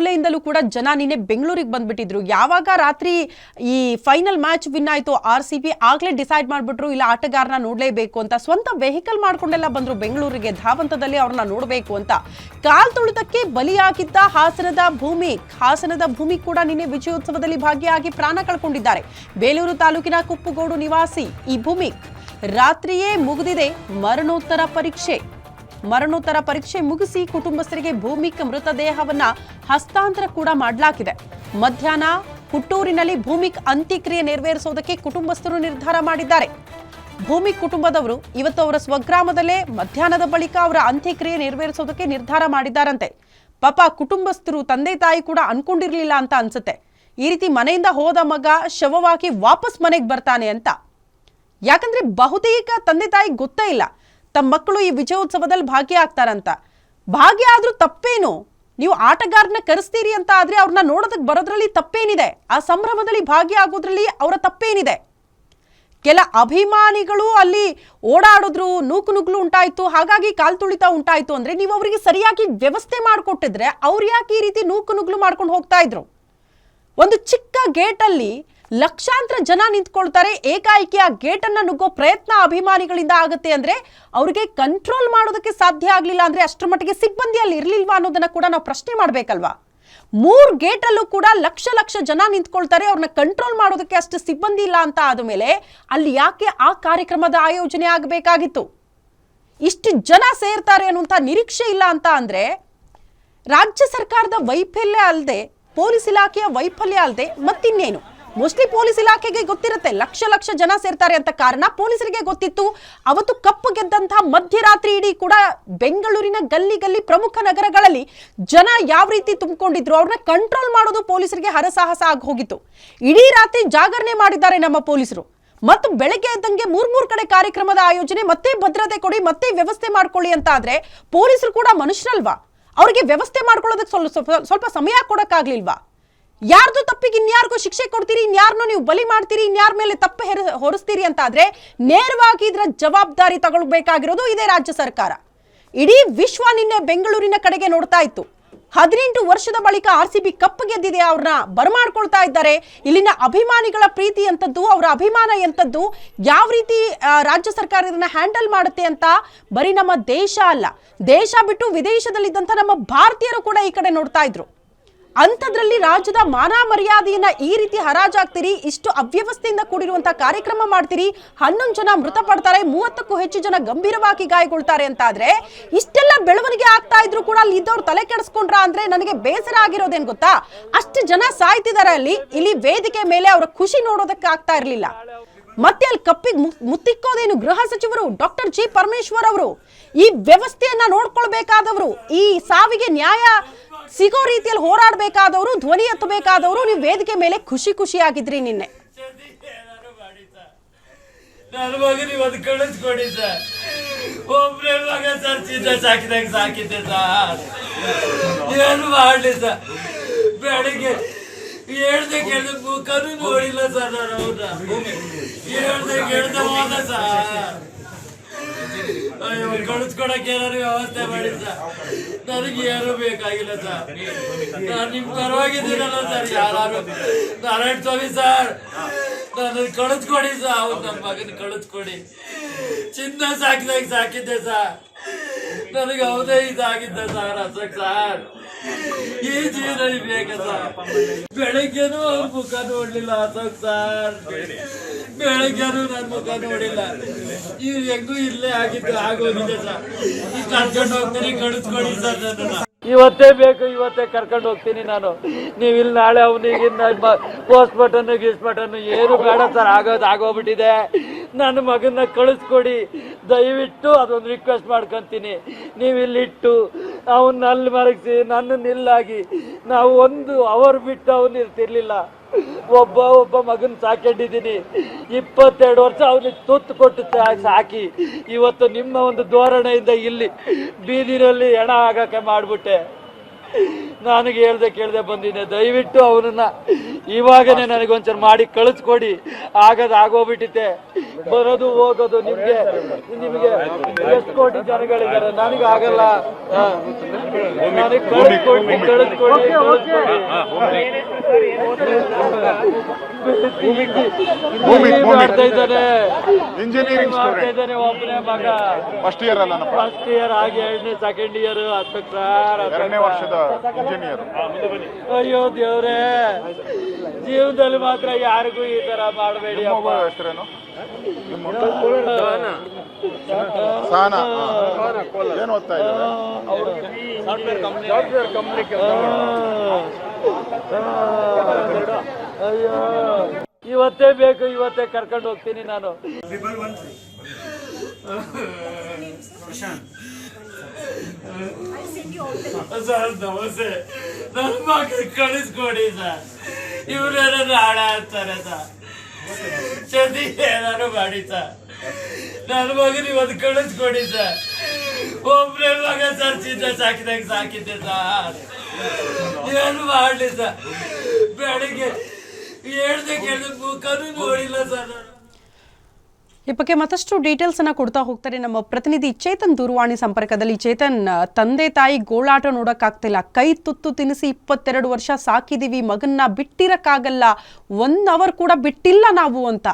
ಮೂಲೆಯಿಂದಲೂ ಕೂಡ ಜನ ನಿನ್ನೆ ಬೆಂಗಳೂರಿಗೆ ಬಂದ್ಬಿಟ್ಟಿದ್ರು. ಯಾವಾಗ ರಾತ್ರಿ ಈ ಫೈನಲ್ ಮ್ಯಾಚ್ ವಿನ್ ಆಯ್ತು RCB ಆಗ್ಲೇ ಡಿಸೈಡ್ ಮಾಡ್ಬಿಟ್ರು ಇಲ್ಲ ಆಟಗಾರನ ನೋಡ್ಲೇಬೇಕು ಅಂತ. ಸ್ವಂತ ವೆಹಿಕಲ್ ಮಾಡ್ಕೊಂಡೆಲ್ಲ ಬಂದ್ರು ಬೆಂಗಳೂರಿಗೆ, ಧಾವಂತದಲ್ಲಿ ಅವ್ರನ್ನ ನೋಡ್ಬೇಕು ಅಂತ. ಕಾಲ್ ತುಳಿತಕ್ಕೆ ಬಲಿಯಾಗಿದ್ದ ಹಾಸನದ ಭೂಮಿ ಕೂಡ ನಿನ್ನೆ ವಿಜಯೋತ್ಸವದಲ್ಲಿ ಭಾಗಿಯಾಗಿ ಪ್ರಾಣ ಕಳ್ಕೊಂಡಿದ್ದಾರೆ. ಬೇಲೂರು ತಾಲೂಕಿನ ಕುಪ್ಪುಗೋಡು ನಿವಾಸಿ ಈ ಭೂಮಿ ರಾತ್ರಿಯೇ ಮುಗಿದಿದೆ ಮರಣೋತ್ತರ ಪರೀಕ್ಷೆ ಮುಗಿಸಿ ಕುಟುಂಬಸ್ಥರಿಗೆ ಭೂಮಿಕ್ ಮೃತದೇಹವನ್ನ ಹಸ್ತಾಂತರ ಕೂಡ ಮಾಡಲಾಗಿದೆ. ಮಧ್ಯಾಹ್ನ ಹುಟ್ಟೂರಿನಲ್ಲಿ ಭೂಮಿಕ್ ಅಂತ್ಯಕ್ರಿಯೆ ನೆರವೇರಿಸೋದಕ್ಕೆ ಕುಟುಂಬಸ್ಥರು ನಿರ್ಧಾರ ಮಾಡಿದ್ದಾರೆ. ಭೂಮಿಕ್ ಕುಟುಂಬದವರು ಇವತ್ತು ಅವರ ಸ್ವಗ್ರಾಮದಲ್ಲೇ ಮಧ್ಯಾಹ್ನದ ಬಳಿಕ ಅವರ ಅಂತ್ಯಕ್ರಿಯೆ ನೆರವೇರಿಸೋದಕ್ಕೆ ನಿರ್ಧಾರ ಮಾಡಿದ್ದಾರಂತೆ. ಪಾಪ ಕುಟುಂಬಸ್ಥರು ತಂದೆ ತಾಯಿ ಕೂಡ ಅನ್ಕೊಂಡಿರ್ಲಿಲ್ಲ ಅಂತ ಅನ್ಸುತ್ತೆ. ಈ ರೀತಿ ಮನೆಯಿಂದ ಹೋದ ಮಗ ಶವವಾಗಿ ವಾಪಸ್ ಮನೆಗೆ ಬರ್ತಾನೆ ಅಂತ. ಯಾಕಂದ್ರೆ ಬಹುತೇಕ ತಂದೆ ತಾಯಿ ಗೊತ್ತೇ ಇಲ್ಲ ತಮ್ಮ ಮಕ್ಕಳು ಈ ವಿಜಯೋತ್ಸವದಲ್ಲಿ ಭಾಗಿಯಾಗ್ತಾರಂತ. ಭಾಗಿಯಾದ್ರೂ ತಪ್ಪೇನು? ನೀವು ಆಟಗಾರನ ಕರೆಸ್ತೀರಿ ಅಂತ ಆದ್ರೆ ಅವ್ರನ್ನ ನೋಡೋದಕ್ಕೆ ಬರೋದ್ರಲ್ಲಿ ತಪ್ಪೇನಿದೆ? ಆ ಸಂಭ್ರಮದಲ್ಲಿ ಭಾಗಿಯಾಗೋದ್ರಲ್ಲಿ ಅವರ ತಪ್ಪೇನಿದೆ? ಕೆಲ ಅಭಿಮಾನಿಗಳು ಅಲ್ಲಿ ಓಡಾಡಿದ್ರು, ನೂಕುನುಗ್ಲು ಉಂಟಾಯ್ತು, ಹಾಗಾಗಿ ಕಾಲ್ ತುಳಿತ ಉಂಟಾಯ್ತು ಅಂದ್ರೆ ನೀವು ಅವರಿಗೆ ಸರಿಯಾಗಿ ವ್ಯವಸ್ಥೆ ಮಾಡಿಕೊಟ್ಟಿದ್ರೆ ಅವ್ರು ಯಾಕೆ ಈ ರೀತಿ ನೂಕುನುಗ್ಲು ಮಾಡ್ಕೊಂಡು ಹೋಗ್ತಾ ಇದ್ರು? ಒಂದು ಚಿಕ್ಕ ಗೇಟಲ್ಲಿ ಲಕ್ಷಾಂತರ ಜನ ನಿಂತ್ಕೊಳ್ತಾರೆ. ಏಕಾಏಕಿ ಆ ಗೇಟನ್ನು ನುಗ್ಗೋ ಪ್ರಯತ್ನ ಅಭಿಮಾನಿಗಳಿಂದ ಆಗುತ್ತೆ ಅಂದ್ರೆ ಅವ್ರಿಗೆ ಕಂಟ್ರೋಲ್ ಮಾಡೋದಕ್ಕೆ ಸಾಧ್ಯ ಆಗ್ಲಿಲ್ಲ ಅಂದ್ರೆ ಅಷ್ಟರ ಮಟ್ಟಿಗೆ ಸಿಬ್ಬಂದಿ ಅಲ್ಲಿ ಇರ್ಲಿಲ್ವಾ ಅನ್ನೋದನ್ನ ಕೂಡ ನಾವು ಪ್ರಶ್ನೆ ಮಾಡ್ಬೇಕಲ್ವಾ? 3 ಗೇಟಲ್ಲೂ ಕೂಡ ಲಕ್ಷ ಜನ ನಿಂತ್ಕೊಳ್ತಾರೆ. ಅವ್ರನ್ನ ಕಂಟ್ರೋಲ್ ಮಾಡೋದಕ್ಕೆ ಅಷ್ಟು ಸಿಬ್ಬಂದಿ ಇಲ್ಲ ಅಂತ ಆದ್ಮೇಲೆ ಅಲ್ಲಿ ಯಾಕೆ ಆ ಕಾರ್ಯಕ್ರಮದ ಆಯೋಜನೆ ಆಗಬೇಕಾಗಿತ್ತು? ಇಷ್ಟು ಜನ ಸೇರ್ತಾರೆ ಅನ್ನುವಂಥ ನಿರೀಕ್ಷೆ ಇಲ್ಲ ಅಂತ ಅಂದ್ರೆ ರಾಜ್ಯ ಸರ್ಕಾರದ ವೈಫಲ್ಯ ಅಲ್ಲದೆ, ಪೊಲೀಸ್ ಇಲಾಖೆಯ ವೈಫಲ್ಯ ಅಲ್ಲದೆ ಮತ್ತಿನ್ನೇನು? ಮೋಸ್ಟ್ಲಿ ಪೊಲೀಸ್ ಇಲಾಖೆಗೆ ಗೊತ್ತಿರುತ್ತೆ ಲಕ್ಷ ಜನ ಸೇರ್ತಾರೆ ಅಂತ ಕಾರಣ. ಪೊಲೀಸರಿಗೆ ಗೊತ್ತಿತ್ತು. ಅವತ್ತು ಕಪ್ಪು ಗೆದ್ದಂತಹ ಮಧ್ಯರಾತ್ರಿ ಇಡೀ ಕೂಡ ಬೆಂಗಳೂರಿನ ಗಲ್ಲಿ ಪ್ರಮುಖ ನಗರಗಳಲ್ಲಿ ಜನ ಯಾವ ರೀತಿ ತುಂಬಿಕೊಂಡಿದ್ರು, ಅವ್ರನ್ನ ಕಂಟ್ರೋಲ್ ಮಾಡೋದು ಪೊಲೀಸರಿಗೆ ಹರಸಾಹಸ ಆಗಿ ಹೋಗಿತ್ತು. ಇಡೀ ರಾತ್ರಿ ಜಾಗರಣೆ ಮಾಡಿದ್ದಾರೆ ನಮ್ಮ ಪೊಲೀಸರು. ಮತ್ತು ಬೆಳಗ್ಗೆ ಎದ್ದಂಗೆ 3 ಕಡೆ ಕಾರ್ಯಕ್ರಮದ ಆಯೋಜನೆ, ಮತ್ತೆ ಭದ್ರತೆ ಕೊಡಿ, ಮತ್ತೆ ವ್ಯವಸ್ಥೆ ಮಾಡ್ಕೊಳ್ಳಿ ಅಂತ ಆದ್ರೆ ಪೊಲೀಸರು ಕೂಡ ಮನುಷ್ಯರಲ್ವಾ? ಅವರಿಗೆ ವ್ಯವಸ್ಥೆ ಮಾಡ್ಕೊಳ್ಳೋದಕ್ಕೆ ಸ್ವಲ್ಪ ಸಮಯ ಕೊಡಕ್ಕಾಗ್ಲಿಲ್ವಾ? ಯಾರ್ದು ತಪ್ಪಿಗೆ ಇನ್ಯಾರಿಗೂ ಶಿಕ್ಷೆ ಕೊಡ್ತೀರಿ, ಇನ್ಯಾರನ್ನೋ ನೀವು ಬಲಿ ಮಾಡ್ತೀರಿ, ಇನ್ಯಾರ ಮೇಲೆ ತಪ್ಪು ಹೊರಿಸ್ತೀರಿ ಅಂತ ಆದ್ರೆ ನೇರವಾಗಿ ಇದರ ಜವಾಬ್ದಾರಿ ತಗೊಳ್ಬೇಕಾಗಿರೋದು ಇದೇ ರಾಜ್ಯ ಸರ್ಕಾರ. ಇಡೀ ವಿಶ್ವ ನಿನ್ನೆ ಬೆಂಗಳೂರಿನ ಕಡೆಗೆ ನೋಡ್ತಾ ಇತ್ತು. 18 ವರ್ಷದ ಬಳಿಕ RCB ಕಪ್ ಗೆದ್ದಿದೆ, ಅವ್ರನ್ನ ಬರಮಾಡ್ಕೊಳ್ತಾ ಇದ್ದಾರೆ. ಇಲ್ಲಿನ ಅಭಿಮಾನಿಗಳ ಪ್ರೀತಿ ಎಂತದ್ದು, ಅವರ ಅಭಿಮಾನ ಎಂತದ್ದು, ಯಾವ ರೀತಿ ರಾಜ್ಯ ಸರ್ಕಾರ ಇದನ್ನ ಹ್ಯಾಂಡಲ್ ಮಾಡುತ್ತೆ ಅಂತ ಬರೀ ನಮ್ಮ ದೇಶ ಅಲ್ಲ, ದೇಶ ಬಿಟ್ಟು ವಿದೇಶದಲ್ಲಿದ್ದಂಥ ನಮ್ಮ ಭಾರತೀಯರು ಕೂಡ ಈ ಕಡೆ ನೋಡ್ತಾ ಇದ್ರು. ಅಂಥದ್ರಲ್ಲಿ ರಾಜ್ಯದ ಮಾನ ಮರ್ಯಾದೆಯನ್ನ ಈ ರೀತಿ ಹರಾಜಾಗ್ತೀರಿ, ಇಷ್ಟು ಅವ್ಯವಸ್ಥೆಯಿಂದ ಕೂಡಿರುವಂತಹ ಕಾರ್ಯಕ್ರಮ ಮಾಡ್ತೀರಿ, 11 ಜನ ಮೃತಪಡ್ತಾರೆ, 30ಕ್ಕೂ ಹೆಚ್ಚು ಜನ ಗಂಭೀರವಾಗಿ ಗಾಯಗೊಳ್ತಾರೆ ಅಂತ ಆದ್ರೆ ಇಷ್ಟೆಲ್ಲ ಬೆಳವಣಿಗೆ ಆಗ್ತಾ ಇದ್ರು ಕೂಡ ಅಲ್ಲಿ ಇದ್ದವ್ರು ತಲೆ ಕೆಡಿಸ್ಕೊಂಡ್ರ ಅಂದ್ರೆ ನನಗೆ ಬೇಸರ ಆಗಿರೋದೇನ್ ಗೊತ್ತಾ? ಅಷ್ಟು ಜನ ಸಾಯ್ತಿದಾರೆ ಇಲ್ಲಿ ವೇದಿಕೆ ಮೇಲೆ ಅವರ ಖುಷಿ ನೋಡೋದಕ್ಕೆ ಆಗ್ತಾ ಇರ್ಲಿಲ್ಲ. ಮತ್ತೆ ಅಲ್ಲಿ ಕಪ್ಪಿಗೆ ಮುತ್ತಿಕ್ಕೋದೇನು ಗೃಹ ಸಚಿವರು ಡಾಕ್ಟರ್ ಜಿ ಪರಮೇಶ್ವರ್ ಅವರು, ಈ ವ್ಯವಸ್ಥೆಯನ್ನ ನೋಡ್ಕೊಳ್ಬೇಕಾದವರು, ಈ ಸಾವಿಗೆ ನ್ಯಾಯ ಸಿಗೋ ರೀತಿಯಲ್ಲಿ ಹೋರಾಡಬೇಕಾದವರು, ಧ್ವನಿ ಎತ್ತಬೇಕಾದವರು, ನೀವು ವೇದಿಕೆ ಮೇಲೆ ಖುಷಿಯಾಗಿದ್ರಿ ನಿನ್ನೆ. ನನ್ನ ಮಗನ ಇವತ್ತು ಕಳಿಸ್ಕೊಡಿ ಸರ್. ಒಬ್ಬನೇ ಮಗ ಸರ್, ಚಿನ್ನ ಸಾಕಿದಂಗೆ ಸಾಕಿದ್ದೆ ಸರ್. ಏನು ಮಾಡಲಿ ಸರ್? ಬೆಳಿಗ್ಗೆ ಹೇಳ್ದೆ ಕೇಳ್ದೆ ಮುಖನೂ ನೋಡಿಲ್ಲ ಸರ್. ನಾನು ಅವ್ರನ್ನ ಹೇಳ್ದೆ ಹೋದ ಸರ್. ಅಯ್ಯೋ, ಕಳಿಸ್ಕೊಡಕ್ಕೆ ಏನಾದ್ರು ವ್ಯವಸ್ಥೆ ಮಾಡಿ ಸರ್. ನನಗೆ ಏನೂ ಬೇಕಾಗಿಲ್ಲ ಸರ್. ನಾನು ನಿಮ್ ಪರವಾಗಿದ್ದೀನಲ್ಲ ಸರ್. ಯಾರು ನಾರಾಯಣ ಸ್ವಾಮಿ ಸರ್, ನನ್ನ ಕಳಿಸ್ಕೊಡಿ ಸರ್. ಅವ್ರು ನನ್ನ ಮಗನ ಕಳಿಸ್ಕೊಡಿ. ಚಿನ್ನ ಸಾಕಿದ್ದೆ ಸರ್. ನನಗೆ ಅವದೇ ಇದಾಗಿದ್ದ ಸರ್ ಅಸಕ್ ಸರ್. ಈ ಜೀವನ ಬೇಕ ಸರ್. ಬೆಳಗ್ಗೆನೂ ಅವ್ರ ಮುಖ ನೋಡ್ಲಿಲ್ಲ ಅಸಕ್ ಸರ್. ಬೆಳಗ್ಗೆನೂ ನನ್ನ ಮುಖ ನೋಡಿಲ್ಲ. ಈ ಹೆಂಗೂ ಇಲ್ಲೇ ಆಗೋಗಿದೆ ಸರ್. ಈ ಕರ್ಕೊಂಡು ಹೋಗ್ತೀನಿ, ಕಳಿಸ್ಕೊಡಿ ಸರ್. ನನ್ನ ಇವತ್ತೇ ಬೇಕು, ಇವತ್ತೇ ಕರ್ಕೊಂಡು ಹೋಗ್ತೀನಿ ನಾನು. ನೀವು ಇಲ್ಲಿ ನಾಳೆ ಅವನಿಗೆ ಪೋಸ್ಟ್ ಬಟನ್ ಏನು ಬೇಡ ಸರ್. ಆಗೋಗ್ಬಿಟ್ಟಿದೆ. ನನ್ನ ಮಗನ್ನ ಕಳಿಸ್ಕೊಡಿ ದಯವಿಟ್ಟು. ಅದೊಂದು ರಿಕ್ವೆಸ್ಟ್ ಮಾಡ್ಕೊಂತೀನಿ. ನೀವು ಇಲ್ಲಿಟ್ಟು ಅವನ್ನ ಅಲ್ಲಿ ಮರಗಿಸಿ ನನ್ನನ್ನು ಇಲ್ಲಾಗಿ ನಾವು 1 ಅವರ್ ಬಿಟ್ಟು ಅವನು ಇರ್ತಿರ್ಲಿಲ್ಲ. ಒಬ್ಬ ಮಗನ ಸಾಕೊಂಡಿದ್ದೀನಿ. 22 ವರ್ಷ ಅವನಿಗೆ ತುತ್ತು ಕೊಟ್ಟು ಸಾಕಿ ಇವತ್ತು ನಿಮ್ಮ ಒಂದು ಧೋರಣೆಯಿಂದ ಇಲ್ಲಿ ಬೀದಿನಲ್ಲಿ ಹೆಣ ಆಗಕ್ಕೆ ಮಾಡ್ಬಿಟ್ಟೆ. ನನಗೆ ಹೇಳ್ದೆ ಕೇಳ್ದೆ ಬಂದಿದ್ದೆ. ದಯವಿಟ್ಟು ಅವನನ್ನ ಇವಾಗನೇ ನನಗೊಂಚೂರು ಮಾಡಿ ಕಳಿಸ್ಕೊಡಿ. ಆಗೋಗ್ಬಿಟ್ಟಿತ್ತೆ, ಬರೋದು ಹೋಗೋದು. ನಿಮಗೆ ಎಷ್ಟು ಕೋಟಿ ಜನಗಳಿದ್ದಾರೆ, ನನಗಾಗಲ್ಲ. ನನಗೆ ಕಳಿಸ್ಕೊಡಿ. ಮಾಡ್ತಾ ಇದ್ದಾನೆ, ಇಂಜಿನಿಯರಿಂಗ್ ಮಾಡ್ತಾ ಇದ್ದಾನೆ. ಒಬ್ಬನೇ ಮಗ, ಫಸ್ಟ್ ಇಯರ್ ಅಲ್ಲ, ಫಸ್ಟ್ ಇಯರ್ ಆಗಿ ಸೆಕೆಂಡ್ ಇಯರ್ ಹತ್ತಕ್ಕೆ ಸರ್, 2ನೇ ವರ್ಷದ ಇಂಜಿನಿಯರ್. ಅಯ್ಯೋ ದೇವ್ರೇ, ಜೀವನದಲ್ಲಿ ಮಾತ್ರ ಯಾರಿಗೂ ಈ ತರ ಮಾಡಬೇಡಿ. ಹೆಸರೇನು? ಸಾನಾ. ಏನು ಓದ್ತಾ ಇದ್ದಾರೆ? ಅಯ್ಯೋ, ಇವತ್ತೇ ಬೇಕು, ಇವತ್ತೇ ಕರ್ಕೊಂಡು ಹೋಗ್ತೀನಿ ನಾನು. ಸರ್ ನಮಸ್ತೆ, ನನ್ನ ಮಕ್ಕಳು ಕಳಿಸ್ಕೊಡಿ ಸರ್. ಇವ್ರೇನಾದ್ರು ಹಾಳ ಆಗ್ತಾರೆ ಸರ್, ಚಂದಿ ಏನಾರು ಮಾಡಿ ಸರ್. ನನ್ನ ಮಗನ ಇವತ್ತು ಕಳಿಸ್ಕೊಡಿ ಸರ್. ಒಬ್ಬನೇ ಮಗ ಸರ್, ಚಿನ್ನ ಸಾಕಿದ್ದೆ ಸರ್. ಏನು ಮಾಡಲಿ ಸರ್, ಬೆಳಿಗ್ಗೆ ಹೇಳ್ದೆ ಮುಖನೂ ನೋಡಿಲ್ಲ ಸರ್. ಈ ಬಗ್ಗೆ ಮತ್ತಷ್ಟು ಡೀಟೇಲ್ಸ್ ಅನ್ನ ಕೊಡ್ತಾ ಹೋಗ್ತಾರೆ ನಮ್ಮ ಪ್ರತಿನಿಧಿ ಚೇತನ್ ದೂರವಾಣಿ ಸಂಪರ್ಕದಲ್ಲಿ. ಚೇತನ್, ತಂದೆ ತಾಯಿ ಗೋಳಾಟ ನೋಡಕ್ಕಾಗ್ತಿಲ್ಲ, ಕೈ ತುತ್ತು ತಿನಿಸಿ 22 ವರ್ಷ ಸಾಕಿದೀವಿ, ಮಗನ್ನ ಬಿಟ್ಟಿರಕ್ಕಾಗಲ್ಲ, 1 ಅವರ್ ಕೂಡ ಬಿಟ್ಟಿಲ್ಲ ನಾವು ಅಂತ